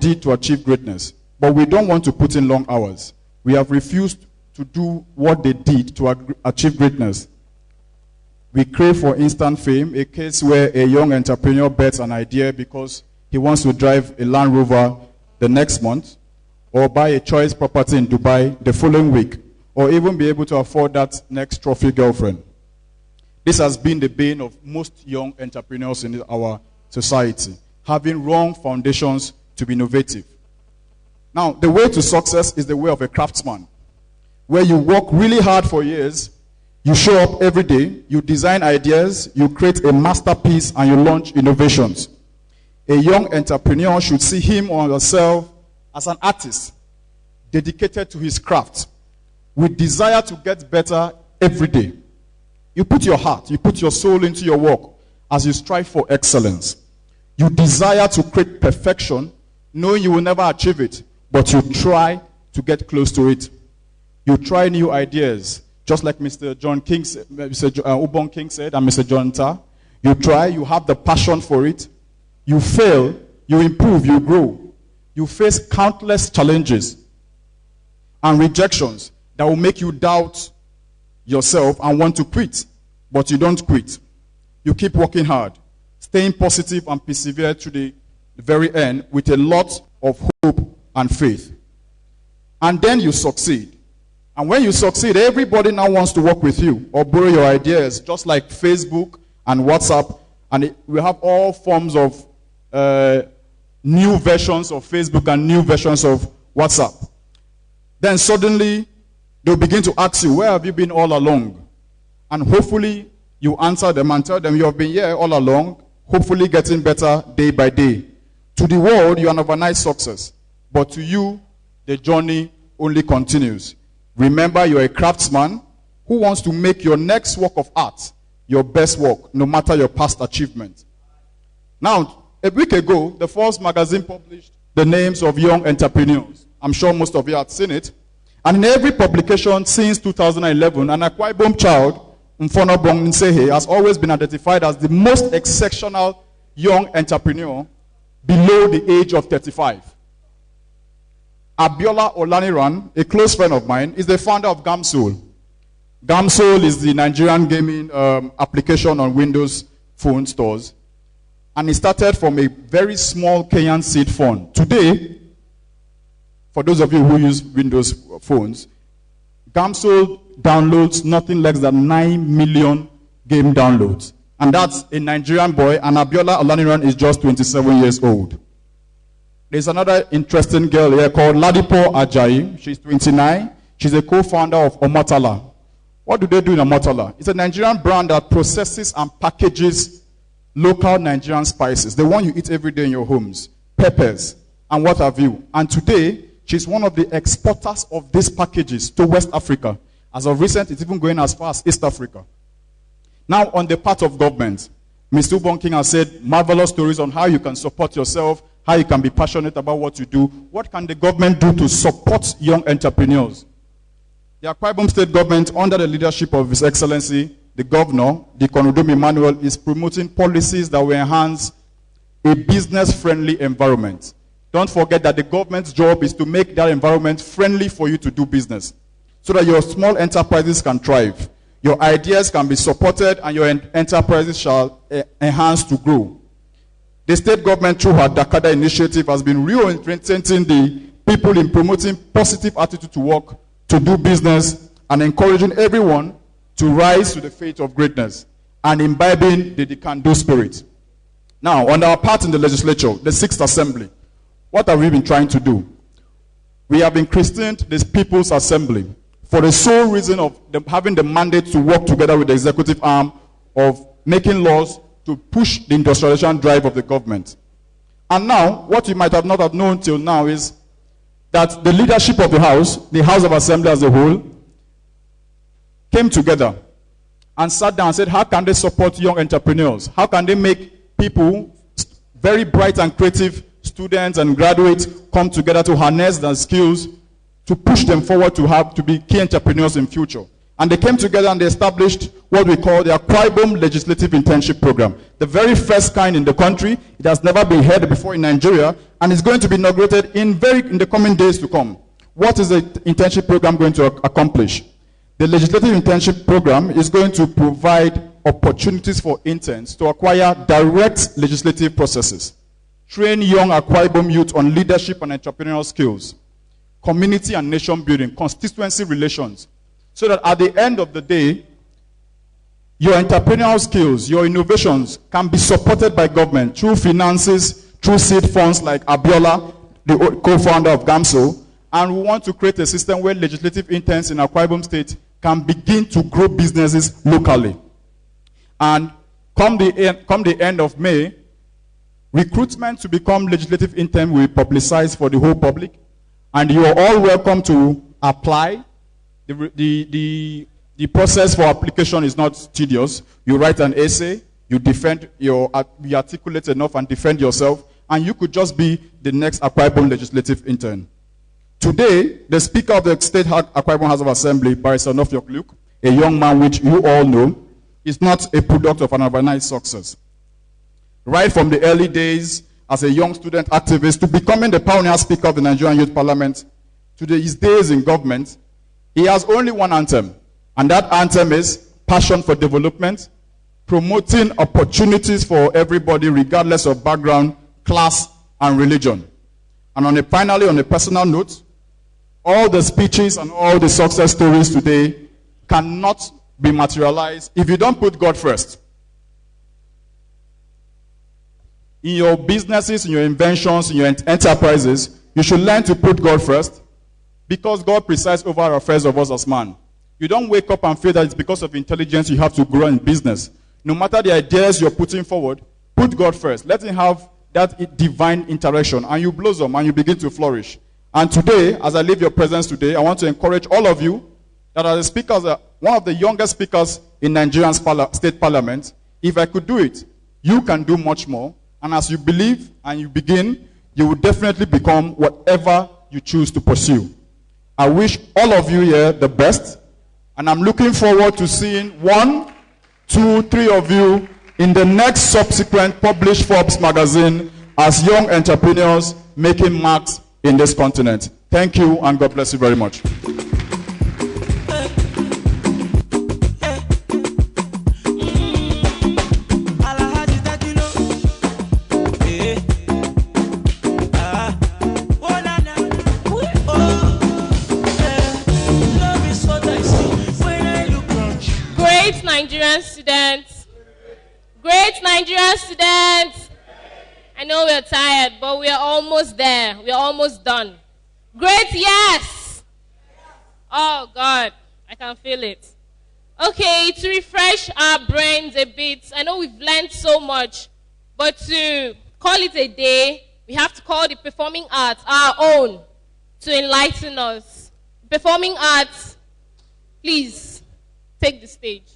did to achieve greatness, but we don't want to put in long hours. We have refused to do what they did to achieve greatness. We crave for instant fame, a case where a young entrepreneur bets an idea because he wants to drive a Land Rover the next month, or buy a choice property in Dubai the following week, or even be able to afford that next trophy girlfriend. This has been the bane of most young entrepreneurs in our society, having wrong foundations to be innovative. Now, the way to success is the way of a craftsman, where you work really hard for years, you show up every day, you design ideas, you create a masterpiece, and you launch innovations. A young entrepreneur should see him or herself as an artist, dedicated to his craft, with desire to get better every day. You put your heart, you put your soul into your work as you strive for excellence. You desire to create perfection, knowing you will never achieve it, but you try to get close to it. You try new ideas, just like Mr. John King, Mr. Ubon King said, and Mr. John Ta. You try, you have the passion for it. You fail, you improve, you grow. You face countless challenges and rejections that will make you doubt yourself and want to quit. But you don't quit. You keep working hard, staying positive and persevere to the very end with a lot of hope and faith. And then you succeed. And when you succeed, everybody now wants to work with you or borrow your ideas, just like Facebook and WhatsApp. And we have all forms of new versions of Facebook and new versions of WhatsApp. Then suddenly, they'll begin to ask you, where have you been all along? And hopefully, you answer them and tell them you have been here all along, hopefully getting better day by day. To the world, you're an overnight success. But to you, the journey only continues. Remember, you're a craftsman who wants to make your next work of art your best work, no matter your past achievement. Now, a week ago, the Force magazine published the names of young entrepreneurs. I'm sure most of you have seen it. And in every publication since 2011, an Akwa Ibom child, Mfono Bong Nsehe, has always been identified as the most exceptional young entrepreneur below the age of 35. Abiola Olaniran, a close friend of mine, is the founder of Gamsol. Gamsol is the Nigerian gaming application on Windows phone stores. And it started from a very small Kenyan seed fund. Today, for those of you who use Windows phones, Gamsol downloads nothing less than 9 million game downloads. And that's a Nigerian boy, and Abiola Olaniran is just 27 years old. There's another interesting girl here called Ladipo Ajayi. She's 29. She's a co-founder of Omotala. What do they do in Omotala? It's a Nigerian brand that processes and packages local Nigerian spices, the one you eat every day in your homes, peppers, and what have you. And today, she's one of the exporters of these packages to West Africa. As of recent, it's even going as far as East Africa. Now, on the part of government, Mr. Ubon King has said marvelous stories on how you can support yourself, how you can be passionate about what you do. What can the government do to support young entrepreneurs? The Akwa Ibom State government, under the leadership of His Excellency, the Governor, the Konodum Emmanuel, is promoting policies that will enhance a business-friendly environment. Don't forget that the government's job is to make that environment friendly for you to do business, so that your small enterprises can thrive, your ideas can be supported, and your enterprises shall enhance to grow. The state government, through her Dakada initiative, has been reorienting the people in promoting positive attitude to work, to do business, and encouraging everyone to rise to the fate of greatness and imbibing the can-do spirit. Now, on our part in the legislature, the 6th Assembly, what have we been trying to do? We have been christened this People's Assembly for the sole reason of having the mandate to work together with the executive arm of making laws to push the industrialization drive of the government. And now, what you might have not have known till now is that the leadership of the House of Assembly as a whole, came together and sat down and said, how can they support young entrepreneurs? How can they make people, very bright and creative students and graduates, come together to harness their skills to push them forward to be key entrepreneurs in future? And they came together and they established what we call the Ibom Legislative Internship Program. The very first kind in the country. It has never been heard before in Nigeria, and it's going to be inaugurated in the coming days to come. What is the internship program going to accomplish? The Legislative Internship Program is going to provide opportunities for interns to acquire direct legislative processes, train young Akwa Ibom youth on leadership and entrepreneurial skills, community and nation building, constituency relations, so that at the end of the day, your entrepreneurial skills, your innovations can be supported by government through finances, through seed funds like Abiola, the co-founder of GAMSO, and we want to create a system where legislative interns in Akwa Ibom State can begin to grow businesses locally. And come the end of May, recruitment to become legislative intern will be publicized for the whole public, and you are all welcome to apply. The process for application is not tedious. You write an essay, you articulate enough and defend yourself, and you could just be the next Akwa Ibom legislative intern. Today, the Speaker of the State Akwa Ibom House of Assembly, Barrister Nofio Luke, a young man which you all know, is not a product of an overnight success. Right from the early days as a young student activist to becoming the pioneer Speaker of the Nigerian Youth Parliament, to his days in government, he has only one anthem, and that anthem is passion for development, promoting opportunities for everybody regardless of background, class, and religion. And finally, on a personal note, all the speeches and all the success stories today cannot be materialized if you don't put God first. In your businesses, in your inventions, in your enterprises, you should learn to put God first, because God presides over our affairs of us as man. You don't wake up and feel that it's because of intelligence you have to grow in business. No matter the ideas you're putting forward, put God first. Let him have that divine interaction, and you blossom and you begin to flourish. And today, as I leave your presence today, I want to encourage all of you that are the speakers, one of the youngest speakers in Nigerian state parliament. If I could do it, you can do much more. And as you believe and you begin, you will definitely become whatever you choose to pursue. I wish all of you here the best, and I'm looking forward to seeing 1, 2, 3 of you in the next subsequent published Forbes magazine as young entrepreneurs making marks in this continent. Thank you, and God bless you very much. Nigerian students, I know we're tired, but we're almost there. We're almost done. Great, yes. Oh, God, I can feel it. Okay, to refresh our brains a bit, I know we've learned so much, but to call it a day, we have to call the performing arts our own to enlighten us. Performing arts, please take the stage.